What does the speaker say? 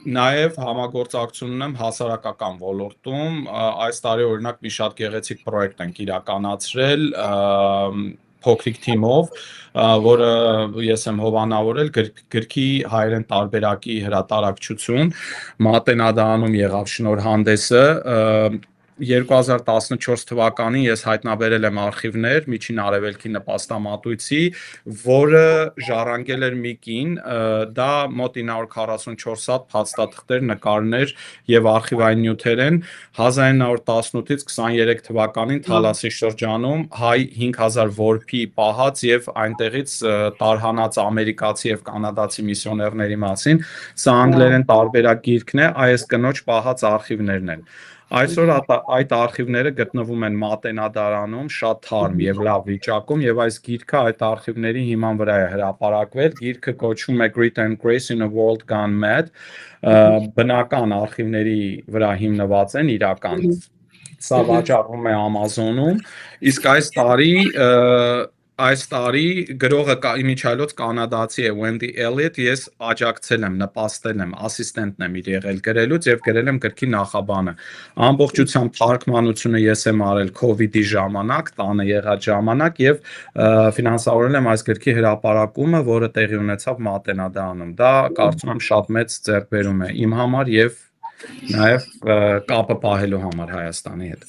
Նաև համագործակցություն ունեմ հասարակական ոլորտում, այս տարի օրինակ մի շատ գեղեցիկ պրոյեկտ ենք իրականացրել փոքրիկ թիմով, որը ես եմ հովանավորել գրքի հայերեն տարբերակի հրատարակչություն, Մատենադարանում եղավ շնորհանդեսը, 2014 թվականին ես հայտնաբերել եմ արխիվներ Միջին Արևելքի նպաստամատույցի, որը ժառանգել էր մի կին, դա մոտ 944 հատ փաստաթղթեր, նկարներ եւ արխիվային նյութեր են 1918-ից 23 թվականին Թալասի շրջանում հայ 5000 որբի պահած եւ այնտեղից տարհանած ամերիկացի եւ կանադացի միսիոներների մասին, սա անգլերեն տարբերակ գիրքն է, այս կնոջ պահած արխիվներն են։ Այսօր այդ արխիվները գտնվում են Մատենադարանում, շատ թարմ եւ լավ վիճակում եւ այս գիրքը այդ արխիվների հիման վրա է հրապարակվել, գիրքը կոչվում է Grit and Grace in a World Gone Mad, բնական արխիվների վրա հիմնված են իրական, սա վաճառվում է Amazon-ում, իսկ այս տարի գրողը իմիջիայլոց կանադացի է Wendy Elliott, ես աջակցել եմ, նպաստել եմ, ասիստենտն եմ իր եղել գրելուց եւ գրել եմ գրքի նախաբանը։ Ամբողջությամբ թարգմանությունը ես եմ արել COVID-ի ժամանակ, տանը եղած ժամանակ եւ ֆինանսավորել եմ այս գրքի հրապարակումը, որը տեղի ունեցավ Մատենադարանում։ Դա կարծում եմ շատ մեծ ձեռքբերում է իմ համար եւ նաեւ կապը պահելու համար Հայաստանի հետ։